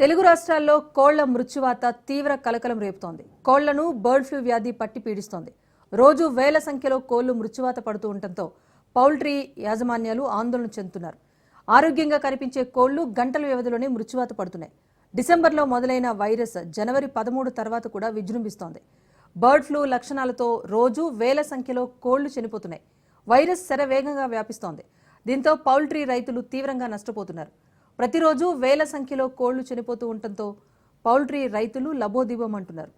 తెలుగు రాష్ట్రాల్లో కోళ్ల మృత్యువాత తీవ్ర కలకలం రేపుతోంది. కోళ్లను బర్డ్ ఫ్లూ వ్యాధి పట్టి పీడిస్తోంది. రోజు వేల సంఖ్యలో కోళ్లు మృత్యువాత పడుతూ ఉండటంతో పౌల్ట్రీ యాజమాన్యాలు ఆందోళన చెందుతున్నారు. ఆరోగ్యంగా కనిపించే కోళ్లు గంటల వ్యవధిలోనే మృత్యువాత పడుతున్నాయి. డిసెంబర్లో మొదలైన వైరస్ జనవరి 13 తర్వాత కూడా విజృంభిస్తోంది. బర్డ్ ఫ్లూ లక్షణాలతో రోజు వేల సంఖ్యలో కోళ్లు చనిపోతున్నాయి. వైరస్ శరవేగంగా వ్యాపిస్తోంది. దీంతో పౌల్ట్రీ రైతులు తీవ్రంగా నష్టపోతున్నారు. ప్రతిరోజు వేల సంఖ్యలో కోళ్లు చనిపోతూ ఉండటంతో పౌల్ట్రీ రైతులు లబోదిబోమంటున్నారు.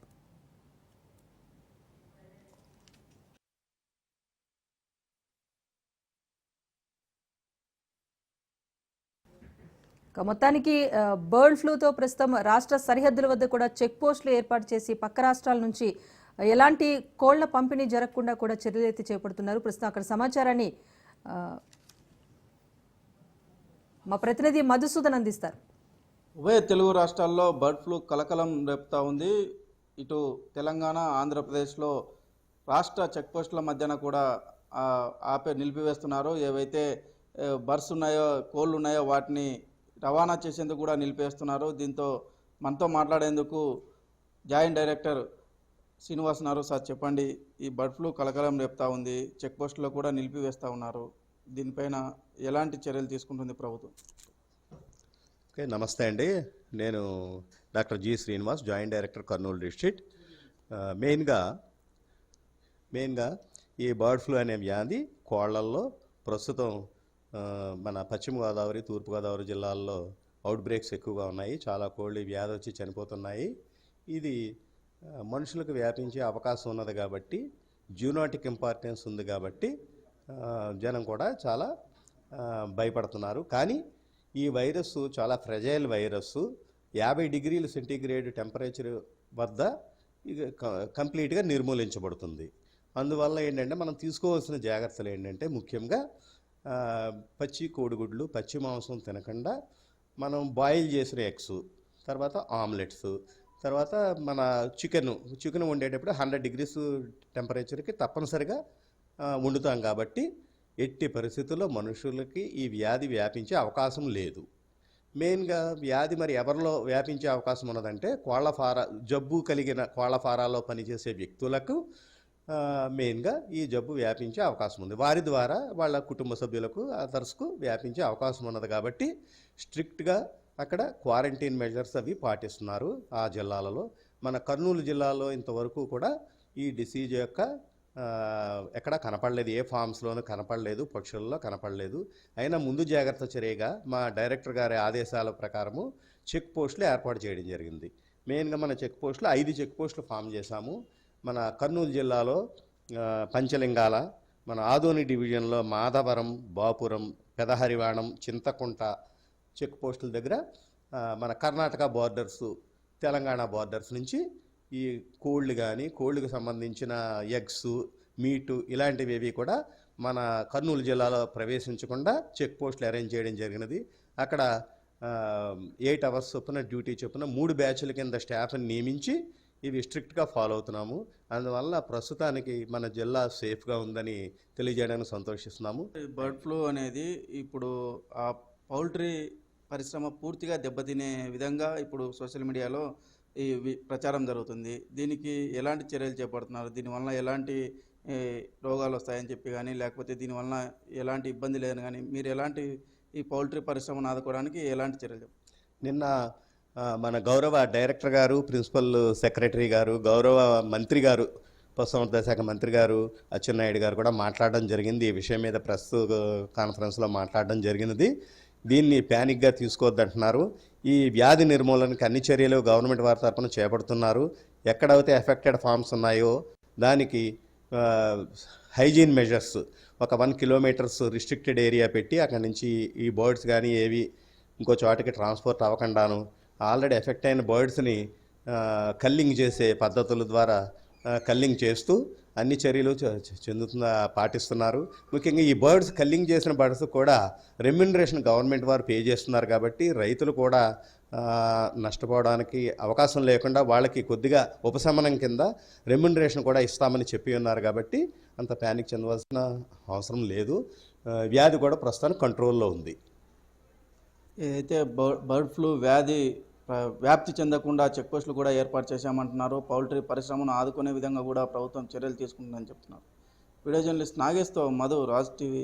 మొత్తానికి బర్డ్ ఫ్లూతో ప్రస్తుతం రాష్ట్ర సరిహద్దుల వద్ద కూడా చెక్ పోస్టులు ఏర్పాటు చేసి పక్క రాష్ట్రాల నుంచి ఎలాంటి కోళ్ల పంపిణీ జరగకుండా కూడా చర్యలైతే చేపడుతున్నారు. ప్రస్తుతం అక్కడ సమాచారాన్ని మా ప్రతినిధి మధుసూదన్ అందిస్తారు. ఉభయ తెలుగు రాష్ట్రాల్లో బర్డ్ ఫ్లూ కలకలం రేపుతా ఉంది. ఇటు తెలంగాణ, ఆంధ్రప్రదేశ్లో రాష్ట్ర చెక్ పోస్టుల మధ్యన కూడా నిలిపివేస్తున్నారు. ఏవైతే బర్డ్స్ ఉన్నాయో, కోళ్ళు ఉన్నాయో వాటిని రవాణా చేసేందుకు కూడా నిలిపేస్తున్నారు. దీంతో మనతో మాట్లాడేందుకు జాయింట్ డైరెక్టర్ శ్రీనివాస్ ఉన్నారు. సార్ చెప్పండి, ఈ బర్డ్ ఫ్లూ కలకలం రేపుతా ఉంది, చెక్ పోస్టులో కూడా నిలిపివేస్తూ ఉన్నారు. దీనిపైన ఎలాంటి చర్యలు తీసుకుంటుంది ప్రభుత్వం? ఓకే, నమస్తే అండి. నేను doctor G Srinivas, joint director Kurnool district. మెయిన్గా ఈ బర్డ్ ఫ్లూ అనే వ్యాధి కోళ్లల్లో ప్రస్తుతం మన పశ్చిమ గోదావరి, తూర్పుగోదావరి జిల్లాల్లో అవుట్ బ్రేక్స్ ఎక్కువగా ఉన్నాయి. చాలా కోళ్ళు వ్యాధి వచ్చి చనిపోతున్నాయి. ఇది మనుషులకు వ్యాపించే అవకాశం ఉన్నది కాబట్టి, జూనోటిక్ ఇంపార్టెన్స్ ఉంది కాబట్టి జనం కూడా చాలా భయపడుతున్నారు. కానీ ఈ వైరస్ చాలా ఫ్రెజైల్ వైరస్. 50 డిగ్రీల సెంటీగ్రేడ్ టెంపరేచర్ వద్ద కంప్లీట్గా నిర్మూలించబడుతుంది. అందువల్ల ఏంటంటే మనం తీసుకోవాల్సిన జాగ్రత్తలు ఏంటంటే, ముఖ్యంగా పచ్చి కోడిగుడ్లు, పచ్చి మాంసం తినకుండా మనం బాయిల్ చేసిన ఎగ్స్, తర్వాత ఆమ్లెట్స్, తర్వాత మన చికెన్ వండేటప్పుడు 100 డిగ్రీస్ టెంపరేచర్కి తప్పనిసరిగా వండుతాం కాబట్టి ఎట్టి పరిస్థితుల్లో మనుషులకి ఈ వ్యాధి వ్యాపించే అవకాశం లేదు. మెయిన్గా వ్యాధి మరి ఎవరిలో వ్యాపించే అవకాశం ఉన్నదంటే, జబ్బు కలిగిన కోళ్ల ఫారాల్లో పనిచేసే వ్యక్తులకు మెయిన్గా ఈ జబ్బు వ్యాపించే అవకాశం ఉంది. వారి ద్వారా వాళ్ళ కుటుంబ సభ్యులకు, అదర్స్కు వ్యాపించే అవకాశం ఉన్నది కాబట్టి స్ట్రిక్ట్గా అక్కడ క్వారంటైన్ మెజర్స్ అవి పాటిస్తున్నారు ఆ జిల్లాలలో. మన కర్నూలు జిల్లాలో ఇంతవరకు కూడా ఈ డిసీజ్ యొక్క ఎక్కడ కనపడలేదు, ఏ ఫామ్స్లోనూ కనపడలేదు, పక్షుల్లో కనపడలేదు. అయినా ముందు జాగ్రత్త చర్యగా మా డైరెక్టర్ గారి ఆదేశాల ప్రకారము చెక్ పోస్టులు ఏర్పాటు చేయడం జరిగింది. మెయిన్గా మన చెక్ పోస్టులు 5 చెక్ పోస్టులు ఫామ్ చేశాము. మన కర్నూలు జిల్లాలో పంచలింగాల, మన ఆదోని డివిజన్లో మాధవరం, బాపురం, పెదహరివాణం, చింతకుంట చెక్ పోస్టుల దగ్గర మన కర్ణాటక బార్డర్స్, తెలంగాణ బార్డర్స్ నుంచి ఈ కోళ్ళు కానీ, కోళ్ళకు సంబంధించిన ఎగ్స్, మీటు ఇలాంటివి కూడా మన కర్నూలు జిల్లాలో ప్రవేశించకుండా చెక్ పోస్టులు అరేంజ్ చేయడం జరిగినది. అక్కడ 8 అవర్స్ చొప్పున డ్యూటీ చొప్పున 3 బ్యాచ్ల కింద స్టాఫ్ని నియమించి ఇవి స్ట్రిక్ట్గా ఫాలో అవుతున్నాము. అందువల్ల ప్రస్తుతానికి మన జిల్లా సేఫ్గా ఉందని తెలియజేయడానికి సంతోషిస్తున్నాము. బర్డ్ ఫ్లూ అనేది ఇప్పుడు ఆ పౌల్ట్రీ పరిశ్రమ పూర్తిగా దెబ్బతినే విధంగా ఇప్పుడు సోషల్ మీడియాలో ఈ ప్రచారం జరుగుతుంది. దీనికి ఎలాంటి చర్యలు చేపడుతున్నారు? దీనివల్ల ఎలాంటి రోగాలు వస్తాయని చెప్పి కానీ, లేకపోతే దీనివల్ల ఎలాంటి ఇబ్బంది లేదని కానీ, మీరు ఎలాంటి ఈ పౌల్ట్రీ పరిశ్రమను ఆదుకోవడానికి ఎలాంటి చర్యలు? నిన్న మన గౌరవ డైరెక్టర్ గారు, ప్రిన్సిపల్ సెక్రటరీ గారు, గౌరవ మంత్రి గారు, పశుసంవర్ధక శాఖ మంత్రి గారు అచ్చెన్నాయుడు గారు కూడా మాట్లాడడం జరిగింది. ఈ విషయం మీద ప్రెస్ కాన్ఫరెన్స్లో మాట్లాడడం జరిగినది. దీన్ని ప్యానిక్గా తీసుకోవద్దంటున్నారు. ఈ వ్యాధి నిర్మూలనకి అన్ని చర్యలు గవర్నమెంట్ వారి తరఫున చేపడుతున్నారు. ఎక్కడైతే ఎఫెక్టెడ్ ఫార్మ్స్ ఉన్నాయో దానికి హైజీన్ మెజర్స్ ఒక 1 కిలోమీటర్స్ రిస్ట్రిక్టెడ్ ఏరియా పెట్టి అక్కడి నుంచి ఈ బర్డ్స్ కానీ ఏవి ఇంకో చోటకి ట్రాన్స్పోర్ట్ అవ్వకుండాను ఆల్రెడీ ఎఫెక్ట్ అయిన బర్డ్స్ని కల్లింగ్ చేసే పద్ధతుల ద్వారా కల్లింగ్ చేస్తూ అన్ని చర్యలు పాటిస్తున్నారు. ముఖ్యంగా ఈ బర్డ్స్ కల్లింగ్ చేసిన బర్డ్స్ కూడా రెమ్యునరేషన్ గవర్నమెంట్ వారు పే చేస్తున్నారు కాబట్టి రైతులు కూడా నష్టపోవడానికి అవకాశం లేకుండా వాళ్ళకి కొద్దిగా ఉపశమనం కింద రెమ్యునరేషన్ కూడా ఇస్తామని చెప్పి ఉన్నారు కాబట్టి అంత ప్యానిక్ చెందవలసిన అవసరం లేదు. వ్యాధి కూడా ప్రస్తుతానికి కంట్రోల్లో ఉంది. ఏదైతే బర్డ్ ఫ్లూ వ్యాధి వ్యాప్తి చెందకుండా చెక్ పోస్టులు కూడా ఏర్పాటు చేశామంటున్నారు. పౌల్ట్రీ పరిశ్రమను ఆదుకునే విధంగా కూడా ప్రభుత్వం చర్యలు తీసుకుంటుందని చెప్తున్నారు. వీడియో జర్నలిస్ట్ నాగేష్తో మధు, రాజ్ టీవీ.